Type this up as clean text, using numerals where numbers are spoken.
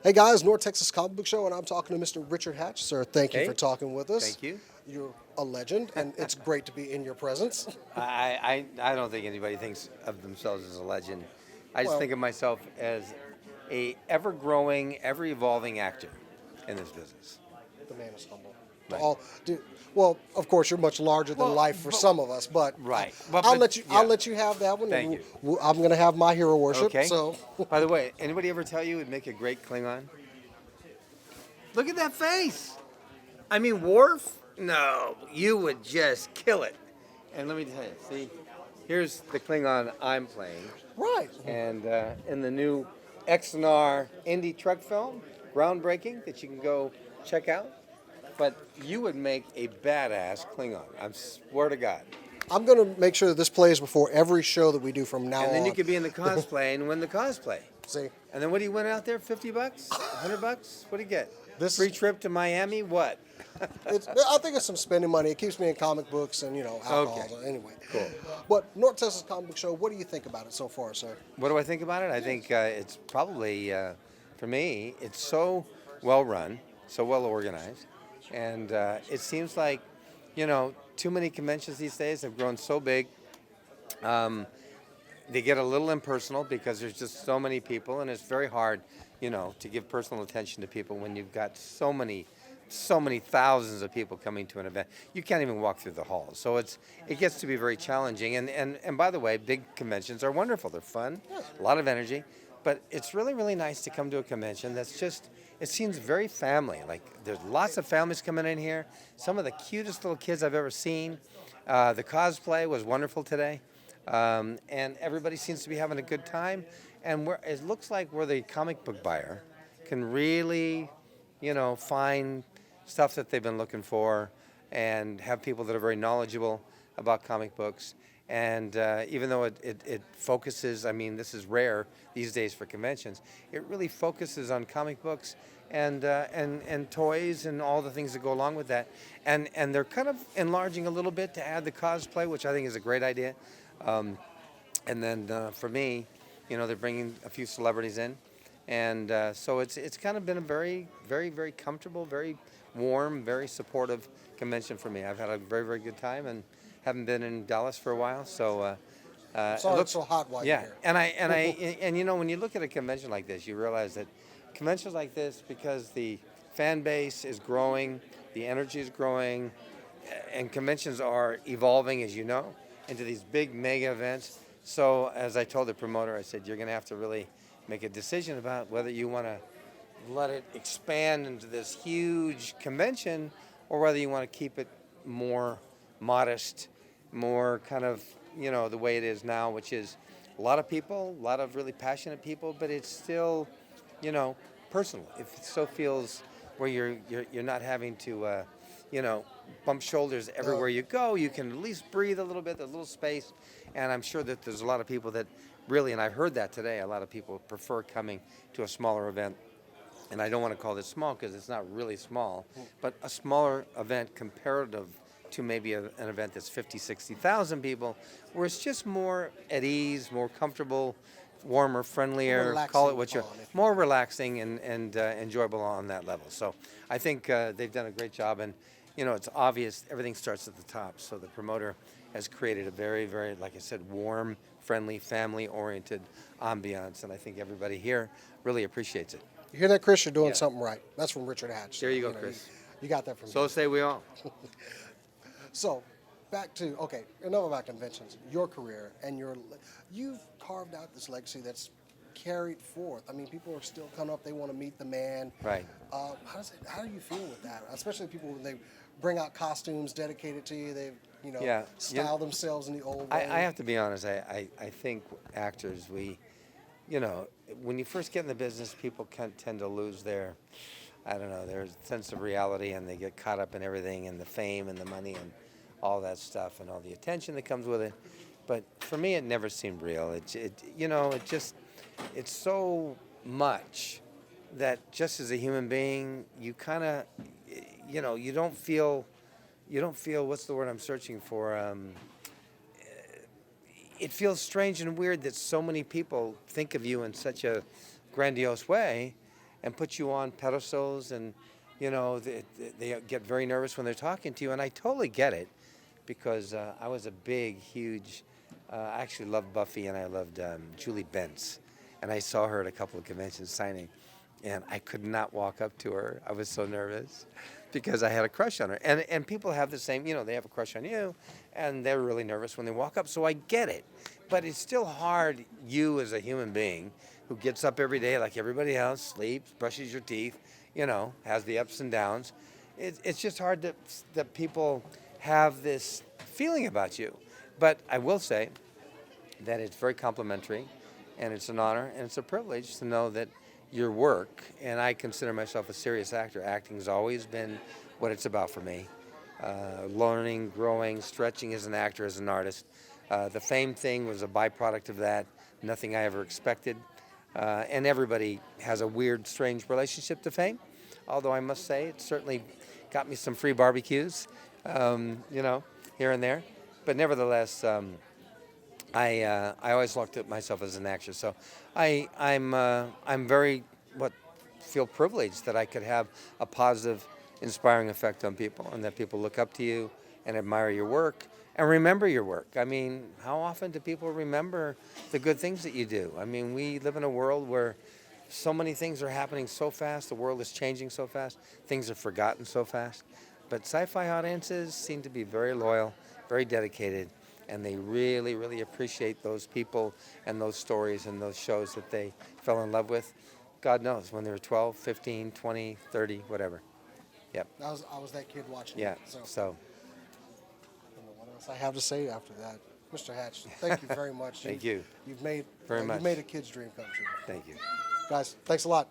Hey guys, North Texas Comic Book Show, and I'm talking to Mr. Richard Hatch. Sir, thank you Hey, for talking with us. thank you. You're a legend, and it's great to be in your presence. I don't think anybody thinks of themselves as a legend. I just Well, think of myself as a ever-growing, ever-evolving actor in this business. the man is humble. To Right. all, well, of course, you're much larger than life for some of us, but right. I'll let you. I'll Yeah. let you have that one. Thank you. I'm going to have my hero worship. Okay. So, By the way, anybody ever tell you it'd make a great Klingon? Look at that face. I mean, Worf? No, you would just kill it. And let me tell you, see, here's the Klingon I'm playing. right. And in the new XNR indie truck film, groundbreaking, that you can go check out. But you would make a badass Klingon. I swear to God. I'm going to make sure that this plays before every show that we do from now And then on. you could be in the cosplay and win the cosplay. See, And then what do you win out there? $50? $100? What do you get? This- Free trip to Miami? What? I think it's some spending money. It keeps me in comic books and alcohol. Okay. So anyway, Cool. But North Texas Comic Book Show. What do you think about it so far, sir? What do I think about it? I think it's probably, for me, it's so well run, so well organized. And it seems like, too many conventions these days have grown so big. They get a little impersonal because there's just so many people, and it's very hard, to give personal attention to people when you've got so many thousands of people coming to an event. You can't even walk through the halls. So it gets to be very challenging. And by the way, big conventions are wonderful. They're fun, a lot of energy. But it's really, really nice to come to a convention that's just, it seems very family. Like there's lots of families coming in here. Some of the cutest little kids I've ever seen. The cosplay was wonderful today. And everybody seems to be having a good time. And it looks like where the comic book buyer can really, find stuff that they've been looking for and have people that are very knowledgeable about comic books. And even though it focuses, I mean, this is rare these days for conventions, it really focuses on comic books and toys and all the things that go along with that. And they're kind of enlarging a little bit to add the cosplay, which I think is a great idea. And then for me, they're bringing a few celebrities in. And so it's kind of been a very, very, very comfortable, very warm, very supportive convention for me. I've had a very, very good time and haven't been in Dallas for a while. So Sorry, it's so hot while yeah, you're here. and when you look at a convention like this, you realize that conventions like this, because the fan base is growing, the energy is growing, and conventions are evolving, as you know, into these big mega events. So as I told the promoter, I said, you're going to have to really make a decision about whether you want to let it expand into this huge convention or whether you want to keep it more modest, more kind of, the way it is now, which is a lot of people, a lot of really passionate people, but it's still, personal. It still feels where you're not having to, bump shoulders everywhere you go. You can at least breathe a little bit, a little space. And I'm sure that there's a lot of people that really, and I heard that today, a lot of people prefer coming to a smaller event. And I don't want to call this small because it's not really small, but a smaller event comparative to maybe an event that's 50, 60,000 people, where it's just more at ease, more comfortable, warmer, friendlier, call it what you're, more relaxing and enjoyable on that level. So I think they've done a great job, and it's obvious everything starts at the top. So the promoter has created a very, very, like I said, warm, friendly, family-oriented ambiance, and I think everybody here really appreciates it. You hear that, Chris? You're doing Yeah. something right. That's from Richard Hatch. There you go, Chris. You got that from So me. say we all. So, back to enough about conventions. Your career and you've carved out this legacy that's carried forth. I mean, people are still coming up. They want to meet the man. Right. How do you feel with that? Especially people when they bring out costumes dedicated to you. They Yeah. style themselves in the old way. I have to be honest. I think actors, when you first get in the business, people can tend to lose their sense of reality, and they get caught up in everything and the fame and the money and all that stuff and all the attention that comes with it. But for me, it never seemed real. It's so much that just as a human being, you kind of, you don't feel, what's the word I'm searching for? It feels strange and weird that so many people think of you in such a grandiose way, and put you on pedestals, and you know they get very nervous when they're talking to you, and I totally get it because I was a big, huge. I actually loved Buffy, and I loved Julie Benz, and I saw her at a couple of conventions signing, and I could not walk up to her. I was so nervous because I had a crush on her, and people have the same. You know, they have a crush on you, and they're really nervous when they walk up. So I get it, but it's still hard. You as a human being who gets up every day like everybody else, sleeps, brushes your teeth, you know, has the ups and downs. It's just hard that people have this feeling about you. But I will say that it's very complimentary, and it's an honor, and it's a privilege to know that your work, and I consider myself a serious actor. Acting's always been what it's about for me. Learning, growing, stretching as an actor, as an artist. The fame thing was a byproduct of that, nothing I ever expected. And everybody has a weird, strange relationship to fame. Although I must say, it certainly got me some free barbecues, you know, here and there. But nevertheless, I always looked at myself as an actor. So I'm very feel privileged that I could have a positive, inspiring effect on people, and that people look up to you and admire your work and remember your work. I mean, how often do people remember the good things that you do? I mean, we live in a world where so many things are happening so fast. The world is changing so fast. Things are forgotten so fast. But sci-fi audiences seem to be very loyal, very dedicated, and they really, really appreciate those people and those stories and those shows that they fell in love with. God knows, when they were 12, 15, 20, 30, whatever. Yep. I was that kid watching. Yeah. It, So. I don't know what else I have to say after that. Mr. Hatch, thank you very much. Thank you. You've made Very much. You made a kid's dream come true. Thank you. Guys, thanks a lot.